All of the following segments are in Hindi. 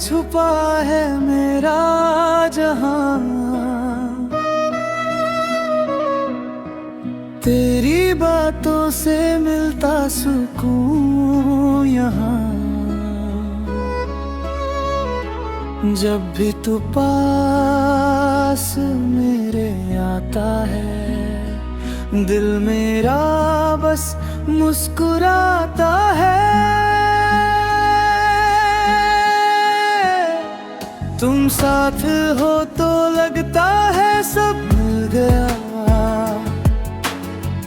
छुपा है मेरा जहां, तेरी बातों से मिलता सुकून यहाँ। जब भी तू पास मेरे आता है, दिल मेरा बस मुस्कुराता है। तुम साथ हो तो लगता है सब मिल गया,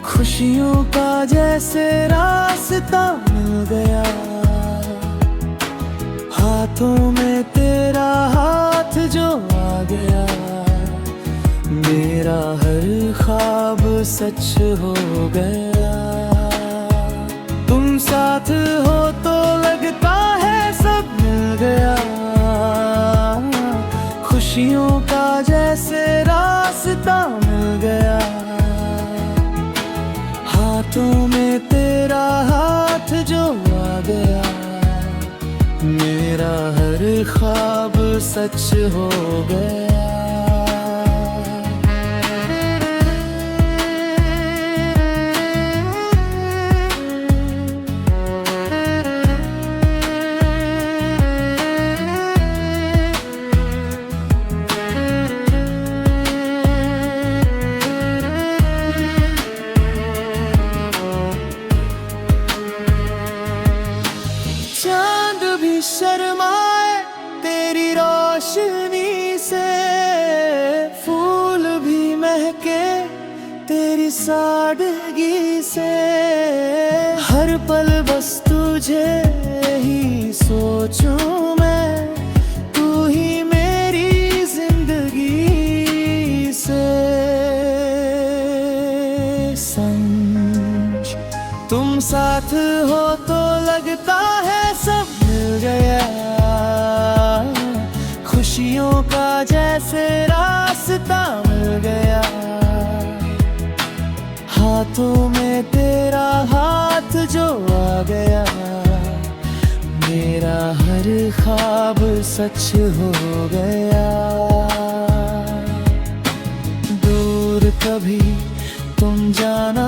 खुशियों का जैसे रास्ता मिल गया। हाथों में तेरा हाथ जो आ गया, मेरा हर ख्वाब सच हो गया। तुम साथ हो तो लगता है सब मिल गया, खुशियों का जैसे रास्ता मिल गया। हाथों में तेरा हाथ जो आ गया, मेरा हर ख्वाब सच हो गया। चांद भी शर्माए तेरी रोशनी से, फूल भी महके तेरी सादगी से। हर पल बस तुझे ही सोचूं मैं, तू ही मेरी जिंदगी से। समझ तुम साथ हो तो लगता है सब मिल गया, खुशियों का जैसे रास्ता मिल गया। हाथों में तेरा हाथ जो आ गया, मेरा हर ख्वाब सच हो गया। दूर कभी तुम जाना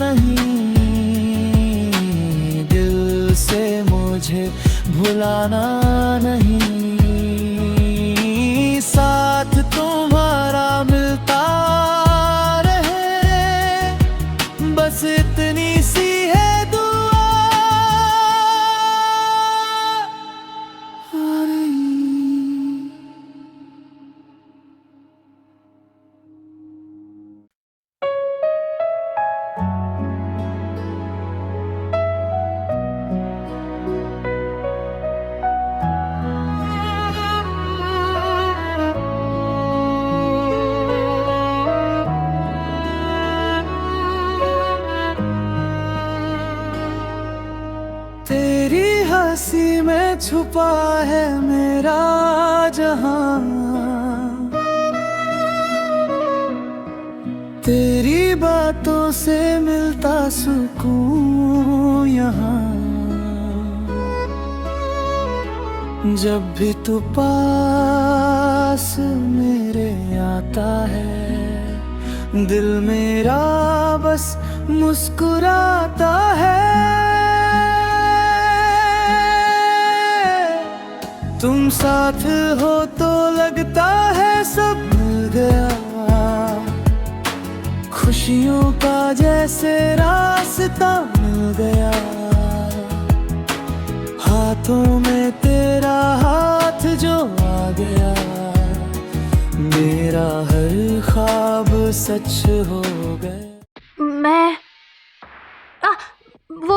नहीं, से मुझे भुलाना नहीं। साथ तुम्हारा मिलता रहे, बस इतनी सी है दुआ। तेरी हंसी में छुपा है मेरा जहां, तेरी बातों से मिलता सुकून यहाँ। जब भी तू पास मेरे आता है, दिल मेरा बस मुस्कुराता है। तुम साथ हो तो लगता है सब मिल गया, खुशियों का जैसे रास्ता मिल गया। हाथों में तेरा हाथ जो आ गया, मेरा हर ख्वाब सच हो गया।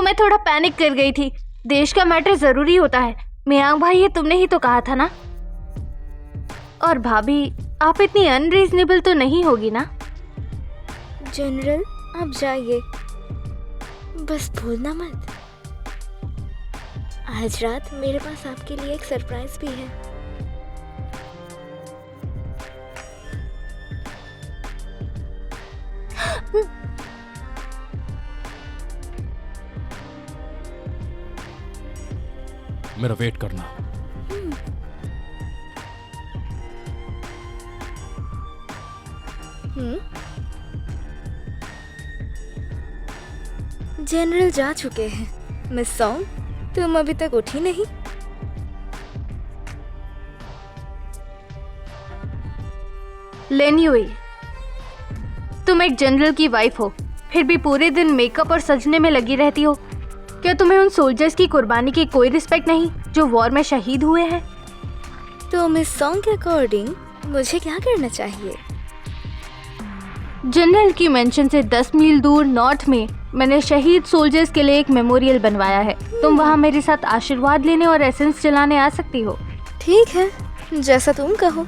मैं थोड़ा पैनिक कर गई थी। देश का मैटर जरूरी होता है। मियांग भाई, ये तुमने ही तो कहा था ना। और भाभी, आप इतनी अनरीजनेबल तो नहीं होगी ना? जनरल, आप जाइए, बस भूलना मत, आज रात मेरे पास आपके लिए एक सरप्राइज भी है। मेरा वेट करना। जनरल जा चुके हैं। मिस सॉन्ग, तुम अभी तक उठी नहीं? लिन युई, तुम एक जनरल की वाइफ हो, फिर भी पूरे दिन मेकअप और सजने में लगी रहती हो। क्या तुम्हें उन सोल्जर्स की कुर्बानी की कोई रिस्पेक्ट नहीं जो वॉर में शहीद हुए हैं? तो मिस सॉन्ग के अकॉर्डिंग मुझे क्या करना चाहिए? जनरल की मेंशन से 10 मील दूर नॉर्थ में मैंने शहीद सोल्जर्स के लिए एक मेमोरियल बनवाया है। तुम वहाँ मेरे साथ आशीर्वाद लेने और एसेंस जलाने आ सकती हो। ठीक है, जैसा तुम कहो।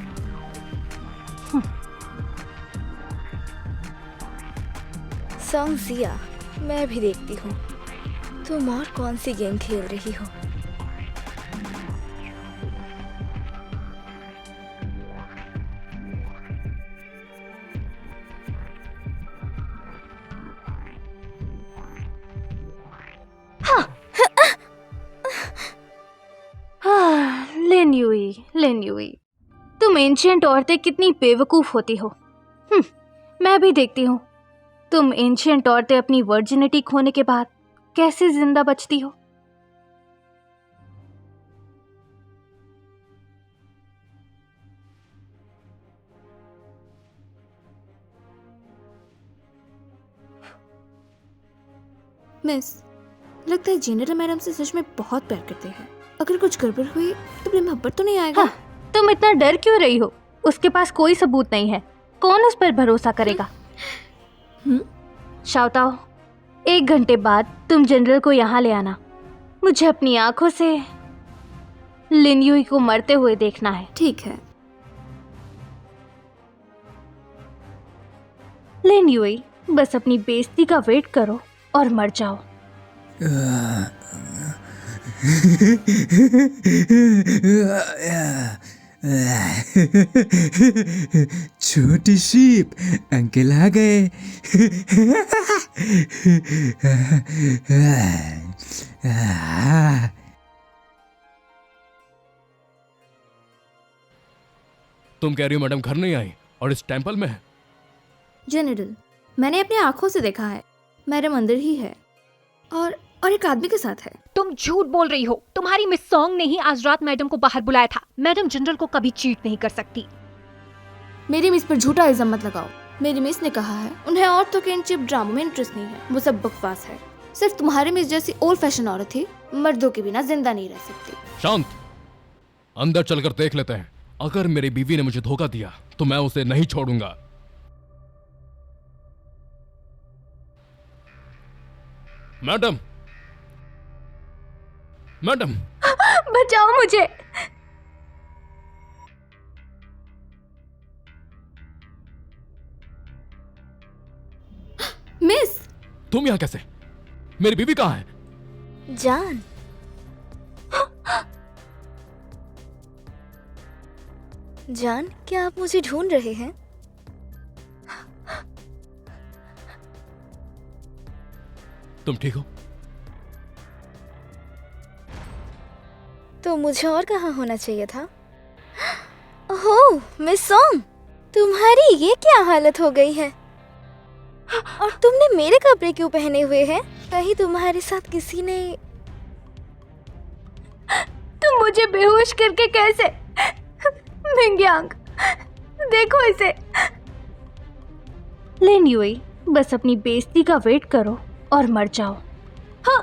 सॉन्ग जिया, मैं भी देखती हूँ तुम और कौन सी गेम खेल रही हो। लिन युई, तुम एंशिएंट औरतें कितनी बेवकूफ होती हो। मैं भी देखती हूँ तुम एंशिएंट औरतें अपनी वर्जिनिटी खोने के बाद कैसे जिंदा बचती हो। मिस, लगता है जनरल मैडम से सच में बहुत प्यार करते हैं। अगर कुछ गड़बड़ हुई तो प्रेम मोहब्बत तो नहीं आएगा। हाँ, तुम इतना डर क्यों रही हो? उसके पास कोई सबूत नहीं है, कौन उस पर भरोसा करेगा? शाओताओ, 1 घंटे बाद तुम जनरल को यहाँ ले आना। मुझे अपनी आंखों से लिन युई को मरते हुए देखना है। ठीक है। लिन युई, बस अपनी बेइज्जती का वेट करो और मर जाओ। छोटी शीप, अंकल आ गए। तुम कह रही हो मैडम घर नहीं आई और इस टेंपल में है? जनरल, मैंने अपनी आंखों से देखा है, मैडम अंदर ही है और एक आदमी के साथ है। तुम झूठ बोल रही हो। तुम्हारी मिस सॉन्ग ने ही आज रात मैडम को बाहर बुलाया था। मैडम जनरल को कभी चीट नहीं कर सकती। मेरी मिस पर झूठा इल्जाम मत लगाओ। मेरी मिस ने कहा है उन्हें औरतों के इन चिप ड्रामों में इंटरेस्ट नहीं है। वो सब बकवास है। सिर्फ तुम्हारी मिस जैसी ओल्ड फैशन औरत थी मर्दों के बिना जिंदा नहीं रह सकती। शांत, अंदर चलकर देख लेते हैं। अगर मेरी बीवी ने मुझे धोखा दिया तो मैं उसे नहीं छोड़ूंगा। मैडम, मैडम, बचाओ मुझे। मिस, तुम यहाँ कैसे? मेरी बीवी कहाँ है? जान, जान, क्या आप मुझे ढूंढ रहे हैं? तुम ठीक हो? तो मुझे और कहाँ होना चाहिए था? ओह, मिस सॉन्ग, तुम्हारी ये क्या हालत हो गई है? और तुमने मेरे कपड़े क्यों पहने हुए हैं? कहीं तुम्हारे साथ किसी ने... तुम मुझे बेहोश करके कैसे? मिंग्यांग, देखो इसे। लिन युई, बस अपनी बेइज्जती का वेट करो और मर जाओ। हाँ।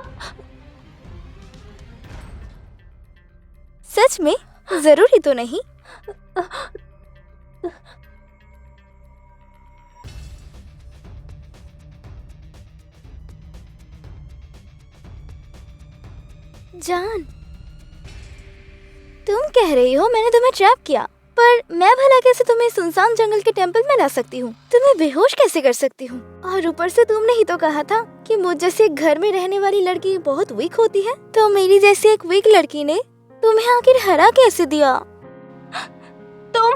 सच में? जरूरी तो नहीं। जान, तुम कह रही हो मैंने तुम्हें ट्रैप किया, पर मैं भला कैसे तुम्हें सुनसान जंगल के टेंपल में ला सकती हूँ? तुम्हें बेहोश कैसे कर सकती हूँ? और ऊपर से तुमने ही तो कहा था कि मुझ जैसे एक घर में रहने वाली लड़की बहुत वीक होती है, तो मेरी जैसी एक वीक लड़की ने तुम्हें आखिर हरा कैसे दिया? तुम...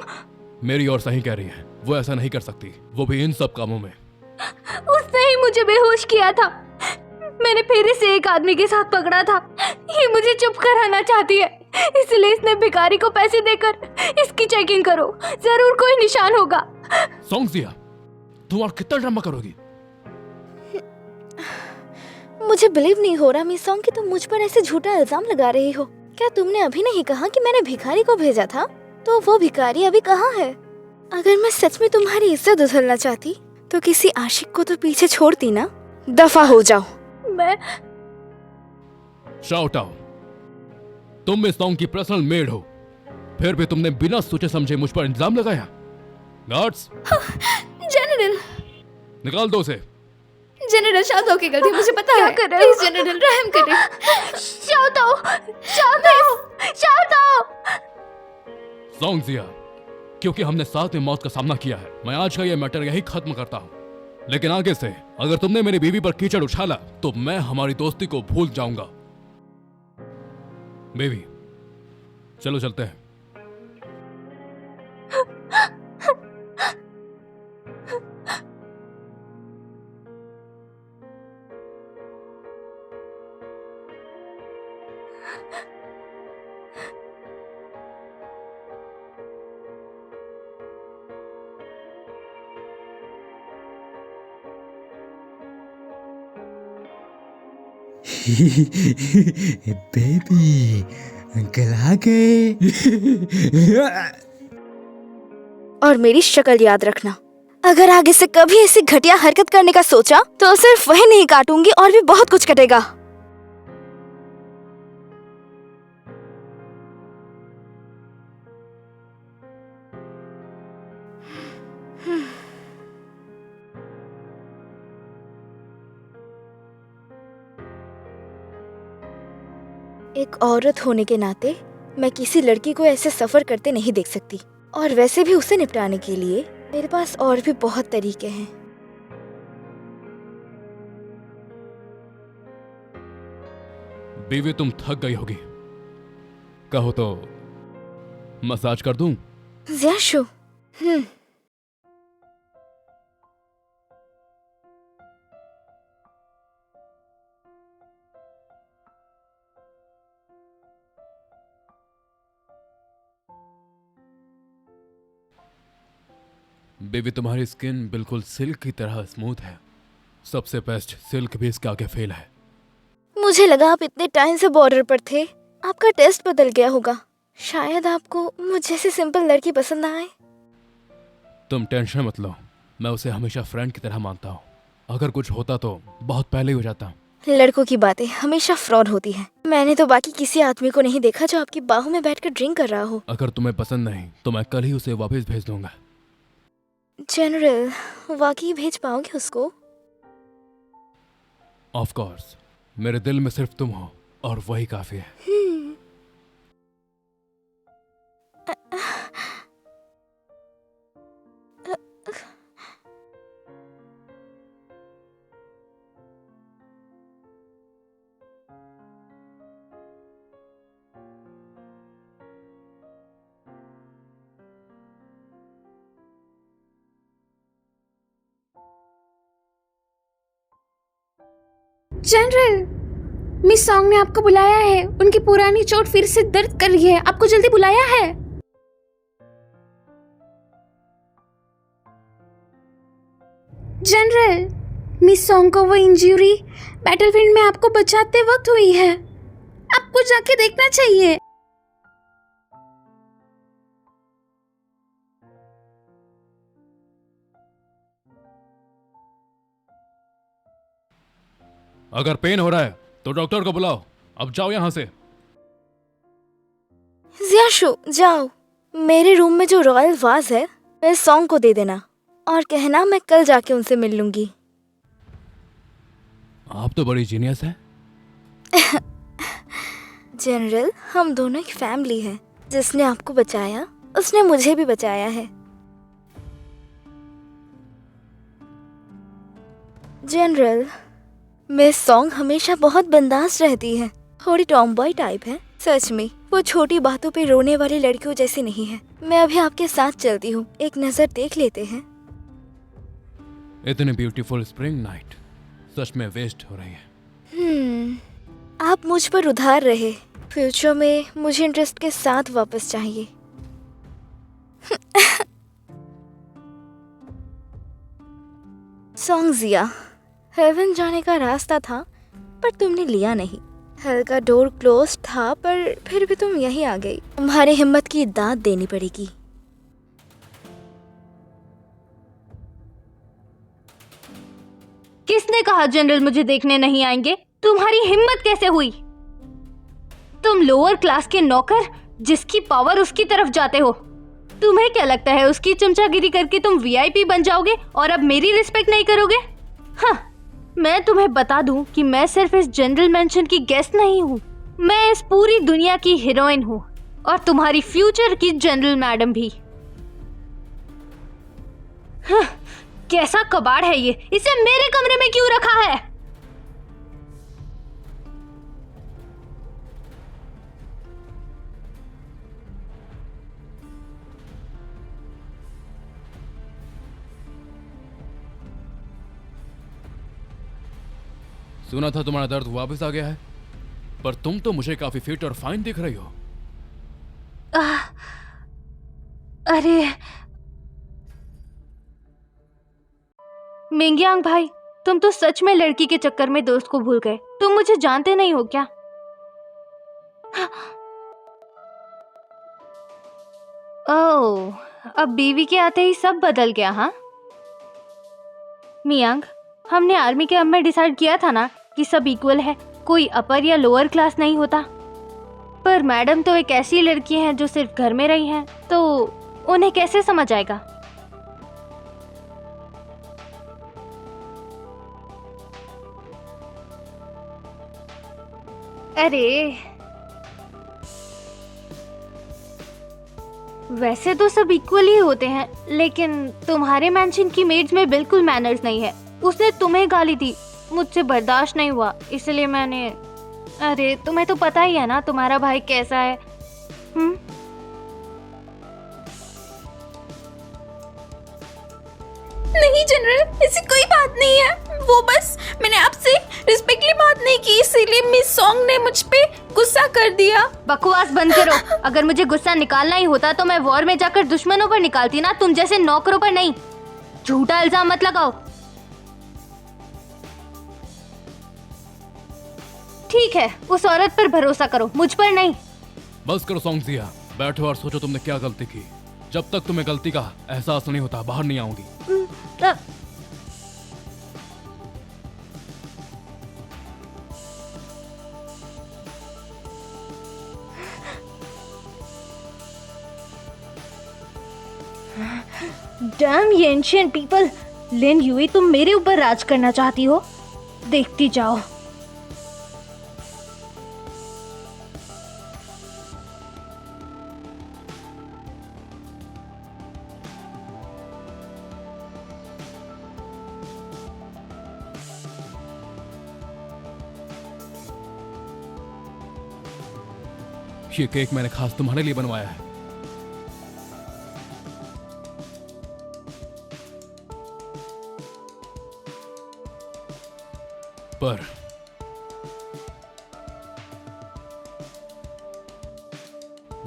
मेरी और सही कह रही है, वो ऐसा नहीं कर सकती, वो भी इन सब कामों में। उसने ही मुझे बेहोश किया था। मैंने फिर इसे एक आदमी के साथ पकड़ा था। ये मुझे चुप कराना चाहती है, इसलिए इसने भिखारी को पैसे देकर इसकी चेकिंग करो, जरूर कोई निशान होगा। सॉन्ग जिया, तुम और कितना ड्रामा करोगी? मुझे बिलीव नहीं हो रहा मिस सॉन्ग कि तुम मुझ पर ऐसे झूठा इल्जाम लगा रही हो। क्या तुमने अभी नहीं कहा कि मैंने भिखारी को भेजा था? तो वो भिखारी अभी कहाँ है? अगर मैं सच में तुम्हारी इज्जत उछलना चाहती तो किसी आशिक को तो पीछे छोड़ती ना। दफा हो जाओ। मैं शाउट आउट। तुम मिस सॉन्ग की पर्सनल मेड हो, फिर भी तुमने बिना सोचे समझे मुझ पर इल्जाम लगाया। गार्ड्स, जनरल, निकाल दो उसे। जनरल शादो की गलती, मुझे पता क्या है। कर रहे हो? प्लीज जनरल, रहम करें। Shout out, shout out, shout out. Song Jiya, क्योंकि हमने साथ में मौत का सामना किया है, मैं आज का ये मैटर यही खत्म करता हूँ। लेकिन आगे से अगर तुमने मेरी बीवी पर कीचड़ उछाला तो मैं हमारी दोस्ती को भूल जाऊंगा। बेबी, चलो चलते हैं। बेबी, अंकल आ गए। और मेरी शक्ल याद रखना। अगर आगे से कभी ऐसी घटिया हरकत करने का सोचा तो सिर्फ वही नहीं काटूंगी और भी बहुत कुछ कटेगा। एक औरत होने के नाते मैं किसी लड़की को ऐसे सफर करते नहीं देख सकती, और वैसे भी उसे निपटाने के लिए मेरे पास और भी बहुत तरीके हैं। बीवी, तुम थक गई होगी, कहो तो मसाज कर दूं? ज़्याशु, बेबी, तुम्हारी स्किन बिल्कुल सिल्क की तरह स्मूथ है। सबसे बेस्ट सिल्क भी इसके आगे फेल है। मुझे लगा आप इतने टाइम से बॉर्डर पर थे, आपका टेस्ट बदल गया होगा। शायद आपको मुझ जैसी सिंपल लड़की पसंद ना आए। तुम टेंशन मत लो, मैं उसे हमेशा फ्रेंड की तरह मानता हूँ। अगर कुछ होता तो बहुत पहले ही हो जाता। लड़कों की बातें हमेशा फ्रॉड होती हैं। मैंने तो बाकी किसी आदमी को नहीं देखा जो आपकी बाहों में बैठकर ड्रिंक कर रहा हो। अगर तुम्हें पसंद नहीं तो मैं कल ही उसे वापस भेज दूंगा। जनरल, वाकई भेज पाओगे उसको? ऑफ कोर्स, मेरे दिल में सिर्फ तुम हो और वही काफी है। जनरल, मिस सॉन्ग ने आपको बुलाया है। उनकी पुरानी चोट फिर से दर्द कर रही है, आपको जल्दी बुलाया है। जनरल, मिस सॉन्ग को वो इंजरी बैटलफील्ड में आपको बचाते वक्त हुई है, आपको जाके देखना चाहिए। अगर पेन हो रहा है तो डॉक्टर को बुलाओ। अब जाओ यहाँ से। ज़्याशु, जाओ। मेरे रूम में जो रॉयल वाज है इस सॉन्ग को दे देना और कहना मैं कल जाके उनसे मिल लूंगी। आप तो बड़ी जीनियस है। जनरल, हम दोनों एक फैमिली है। जिसने आपको बचाया उसने मुझे भी बचाया है। जनरल, मिस सॉन्ग हमेशा बहुत बिंदास रहती है, थोड़ी टॉमबॉय टाइप है। सच में वो छोटी बातों पे रोने वाली लड़कियों जैसी नहीं है। मैं अभी आपके साथ चलती हूँ, एक नजर देख लेते हैं। इतनी ब्यूटीफुल स्प्रिंग नाइट सच में वेस्ट हो रही है। आप मुझ पर उधार रहे। फ्यूचर में मुझे इंटरेस्ट के साथ वापस चाहिए। सॉन्ग जिया, हेवन जाने का रास्ता था पर तुमने लिया नहीं। हल्का डोर क्लोज था पर फिर भी तुम यहीं आ गई। तुम्हारी हिम्मत की दाद देनी पड़ेगी। किसने कहा जनरल मुझे देखने नहीं आएंगे? तुम्हारी हिम्मत कैसे हुई? तुम लोअर क्लास के नौकर, जिसकी पावर उसकी तरफ जाते हो। तुम्हें क्या लगता है उसकी चमचागिरी करके तुम वीआईपी बन जाओगे और अब मेरी रिस्पेक्ट नहीं करोगे? हाँ, मैं तुम्हें बता दूं कि मैं सिर्फ इस जनरल मेंशन की गेस्ट नहीं हूँ, मैं इस पूरी दुनिया की हीरोइन हूँ और तुम्हारी फ्यूचर की जनरल मैडम भी। हाँ, कैसा कबाड़ है ये? इसे मेरे कमरे में क्यों रखा है? सुना था तुम्हारा दर्द वापस आ गया है, पर तुम तो मुझे काफी फिट और फाइन दिख रही हो। अरे मिंगयांग भाई, तुम तो सच में लड़की के चक्कर में दोस्त को भूल गए। तुम मुझे जानते नहीं हो क्या? ओह, अब बीवी के आते ही सब बदल गया। हाँ मियांग, हमने आर्मी कैंप में डिसाइड किया था ना कि सब इक्वल है, कोई अपर या लोअर क्लास नहीं होता। पर मैडम तो एक ऐसी लड़की हैं जो सिर्फ घर में रही हैं, तो उन्हें कैसे समझ आएगा? अरे वैसे तो सब इक्वल ही होते हैं, लेकिन तुम्हारे मेंशन की मेड्स में बिल्कुल मैनर्स नहीं है। उसने तुम्हें गाली दी, मुझसे बर्दाश्त नहीं हुआ, इसलिए मैंने। अरे तुम्हें तो पता ही है ना तुम्हारा भाई कैसा है। नहीं जनरल, ऐसी कोई बात नहीं है। वो बस मैंने आपसे रिस्पेक्टली बात नहीं की, इसीलिए मिस सॉन्ग ने मुझ पे गुस्सा कर दिया। बकवास बंद करो। अगर मुझे गुस्सा निकालना ही होता तो मैं वॉर में जाकर दुश्मनों पर निकालती ना, तुम जैसे नौकरों पर नहीं। झूठा इल्जाम मत लगाओ। ठीक है, उस औरत पर भरोसा करो, मुझ पर नहीं। बस करो सॉन्गजिया, बैठो और सोचो तुमने क्या गलती की। जब तक तुम्हें गलती का एहसास नहीं होता बाहर नहीं आऊंगी। डैम ये एंशिएंट पीपल। लिन यूई, तुम मेरे ऊपर राज करना चाहती हो? देखती जाओ। ये केक मैंने खास तुम्हारे लिए बनवाया है। पर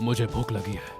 मुझे भूख लगी है।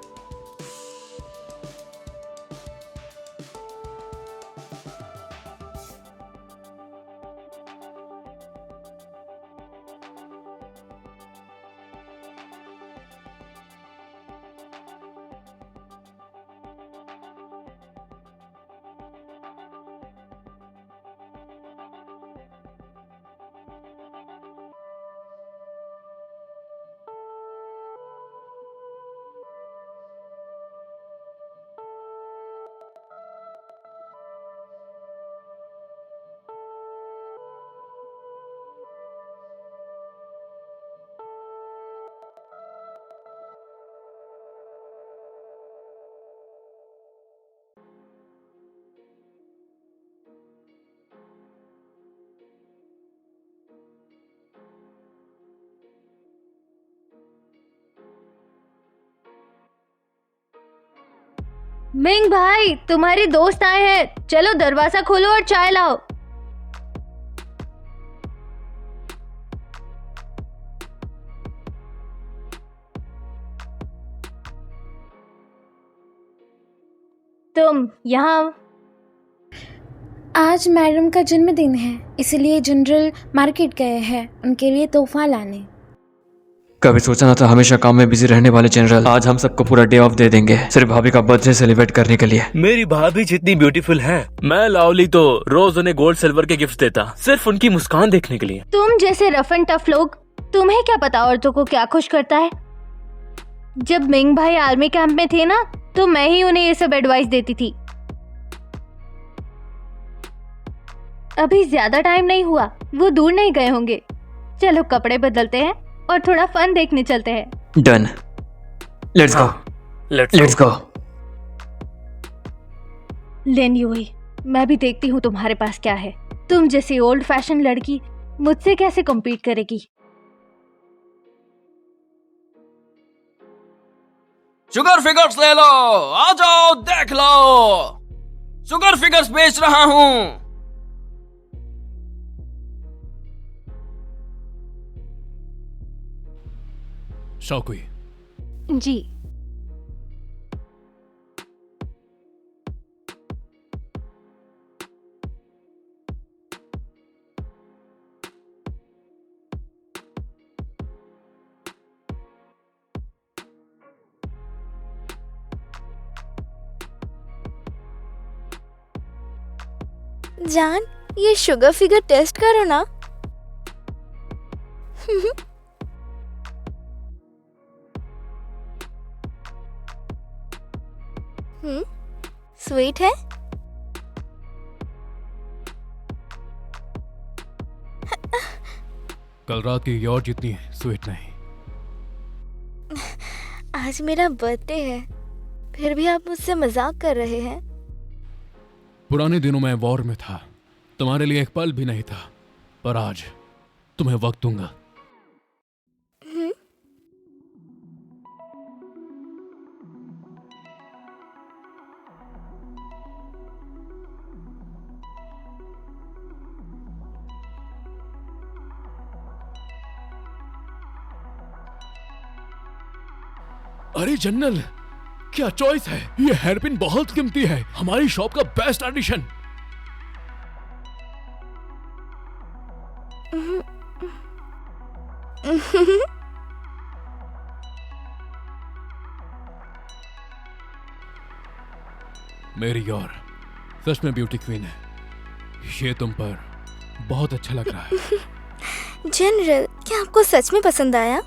मिंग भाई, तुम्हारे दोस्त आए हैं, चलो दरवाजा खोलो और चाय लाओ। तुम यहाँ। आज मैडम का जन्मदिन है, इसलिए जनरल मार्केट गए हैं उनके लिए तोहफा लाने। कभी सोचा न था हमेशा काम में बिजी रहने वाले जनरल आज हम सबको पूरा डे ऑफ दे देंगे सिर्फ भाभी का बर्थडे सेलिब्रेट करने के लिए। मेरी भाभी जितनी ब्यूटीफुल है, मैं लावली तो रोज उन्हें गोल्ड सिल्वर के गिफ्ट देता सिर्फ उनकी मुस्कान देखने के लिए। तुम जैसे रफ एंड टफ लोग, तुम्हें क्या पता औरतों को क्या खुश करता है। जब मिंग भाई आर्मी कैंप में थे ना, तो मैं ही उन्हें ये सब एडवाइस देती थी। अभी ज्यादा टाइम नहीं हुआ, वो दूर नहीं गए होंगे। चलो कपड़े बदलते हैं और थोड़ा फन देखने चलते हैं। Done, let's go, let's go. लेन यूई, मैं भी देखती हूँ तुम्हारे पास क्या है। तुम जैसी ओल्ड फैशन लड़की मुझसे कैसे कम्पीट करेगी। शुगर फिगर्स ले लो, आ जाओ देख लो, शुगर फिगर्स बेच रहा हूँ। शौकुई, जी। जान, ये शुगर फिगर टेस्ट करो ना। स्वीट है। कल रात की योर जितनी स्वीट नहीं। आज मेरा बर्थडे है, फिर भी आप मुझसे मजाक कर रहे हैं। पुराने दिनों में वॉर में था, तुम्हारे लिए एक पल भी नहीं था, पर आज तुम्हें वक्त दूंगा। अरे जनरल, क्या चॉइस है। ये हेयरपिन बहुत कीमती है, हमारी शॉप का बेस्ट एडिशन। मेरी योर सच में ब्यूटी क्वीन है, ये तुम पर बहुत अच्छा लग रहा है। जनरल, क्या आपको सच में पसंद आया?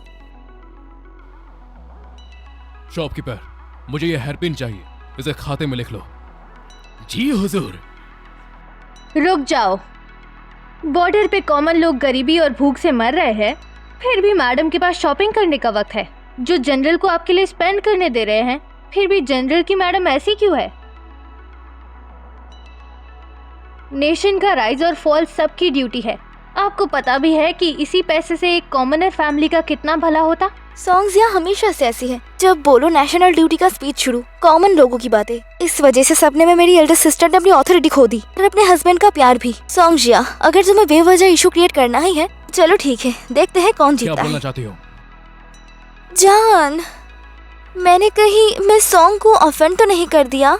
शॉपकीपर, मुझे ये हेयरपिन चाहिए, इसे खाते में लिख लो। जी हुजूर। रुक जाओ, बॉर्डर पे कॉमन लोग गरीबी और भूख से मर रहे हैं, फिर भी मैडम के पास शॉपिंग करने का वक्त है, जो जनरल को आपके लिए स्पेंड करने दे रहे हैं। फिर भी जनरल की मैडम ऐसी क्यों है? नेशन का राइज और फॉल सबकी ड्यूटी है। आपको पता भी है कि इसी पैसे से एक कॉमनर फैमिली का कितना भला होता। सॉन्ग्स यहाँ हमेशा से ऐसी है, जब बोलो नेशनल ड्यूटी का स्पीच शुरू, कॉमन लोगों की बातें। इस वजह से सपने में मेरी एल्डर सिस्टर ने अपनी ऑथोरिटी खो दी और अपने हस्बैंड का प्यार भी। सॉन्ग्स या अगर तुम्हें बेवजह इशू क्रिएट करना ही है, चलो ठीक है, देखते हैं कौन जीता क्या बोलना है। चाहती हो? जान, मैंने कहीं मैं सॉन्ग को ऑफेंड तो नहीं कर दिया?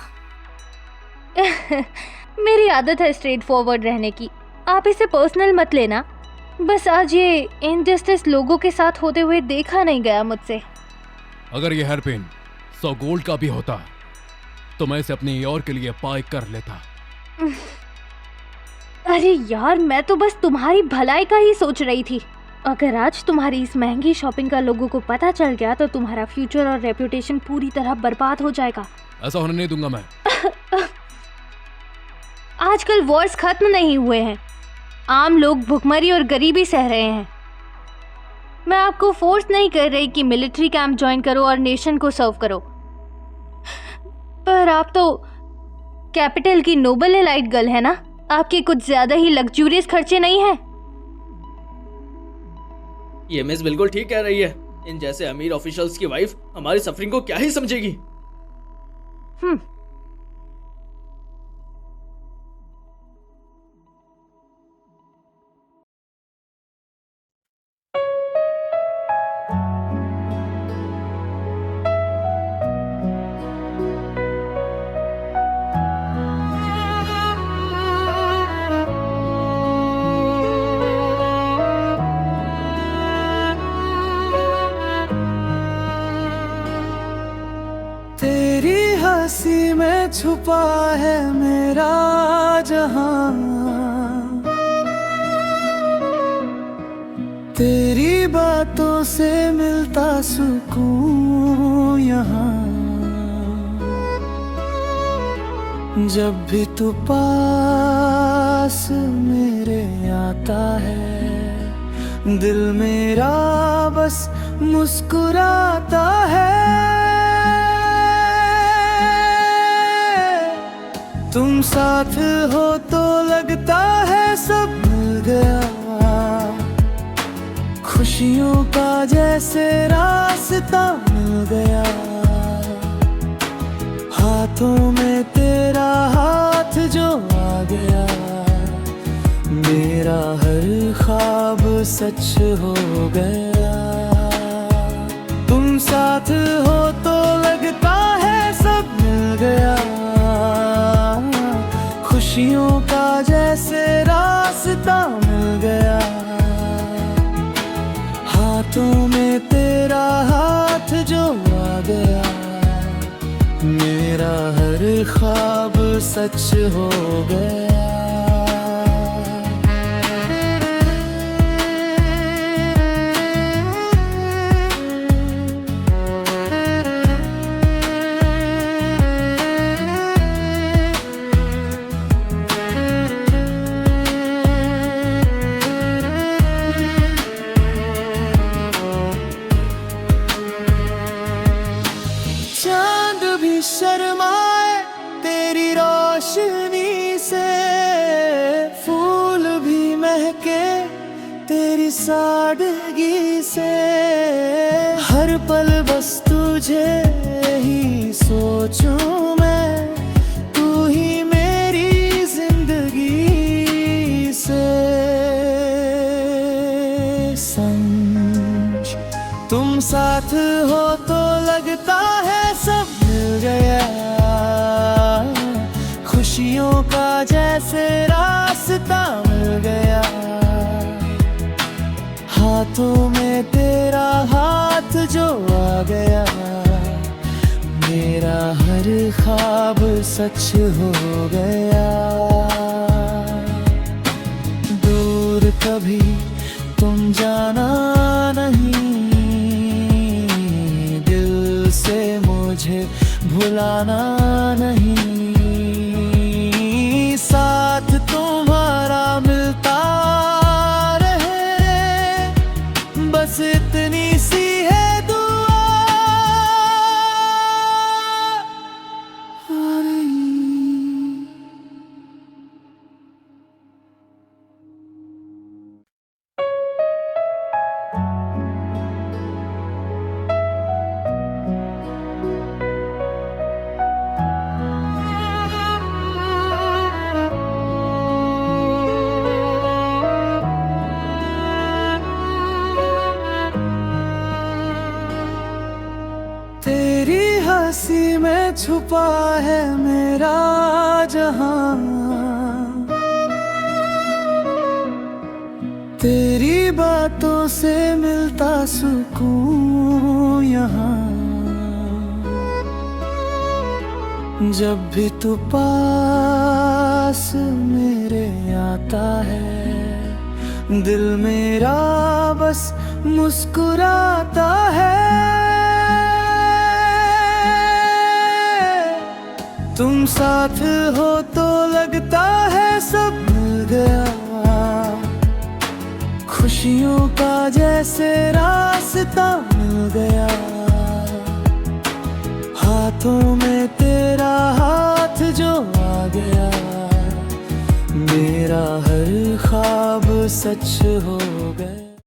मेरी आदत है स्ट्रेट फॉरवर्ड रहने की, आप इसे पर्सनल मत लेना। बस आज ये इनजस्टिस लोगों के साथ होते हुए देखा नहीं गया मुझसे। अगर ये हेयरपिन 100 गोल्ड का भी होता तो मैं इसे अपनी योर के लिए पाई कर लेता। अरे यार, मैं तो बस तुम्हारी भलाई का ही सोच रही थी। अगर आज तुम्हारी इस महंगी शॉपिंग का लोगों को पता चल गया तो तुम्हारा फ्यूचर और रेपुटेशन पूरी तरह बर्बाद हो जाएगा। ऐसा होने नहीं दूंगा मैं। आजकल वॉर्स खत्म नहीं हुए हैं, आम लोग भुखमरी और गरीबी सह रहे हैं। मैं आपको फोर्स नहीं कर रही कि मिलिट्री कैंप ज्वाइन करो और नेशन को सर्व करो, पर आप तो कैपिटल की नोबल एलाइट गर्ल है ना, आपके कुछ ज्यादा ही लग्जूरियस खर्चे नहीं हैं। ये मिस बिल्कुल ठीक कह रही है। इन जैसे अमीर ऑफिशियल्स की वाइफ हमारी सफरिंग को क्या ही समझेगी। छुपा है मेरा जहां, तेरी बातों से मिलता सुकून यहाँ। जब भी तू पास मेरे आता है, दिल मेरा बस मुस्कुराता है। तुम साथ हो तो लगता है सब मिल गया, खुशियों का जैसे रास्ता मिल गया। हाथों में तेरा हाथ जो आ गया, मेरा हर ख्वाब सच हो गया। तुम साथ हो तो लगता है सब मिल गया, खुशियों का जैसे रास्ता मिल गया। हाथों में तेरा हाथ जो आ गया, मेरा हर ख्वाब सच हो गया। चांद भी शर्माए तेरी रोशनी से, फूल भी महके तेरी सादगी से। हर पल बस तुझे ही सोचूं मैं, तू ही मेरी जिंदगी से। समझ तुम साथ हो तो लगता है सब मिल गया, खुशियों का जैसे रास्ता मिल गया। हाथों में तेरा हाथ जो आ गया, मेरा हर ख्वाब सच हो गया। दूर कभी तुम जाना नहीं, से मुझे भुलाना नहीं। साथ तुम्हारा मिलता रहे, बस इतनी सी है दुआ। तेरी हंसी में छुपा है मेरा जहां, तेरी बातों से मिलता सुकून यहाँ। जब भी तू पास मेरे आता है, दिल मेरा बस मुस्कुराता है। तुम साथ हो तो लगता है सब मिल गया, खुशियों का जैसे रास्ता मिल गया। हाथों में तेरा हाथ जो आ गया, मेरा हर ख्वाब सच हो गया।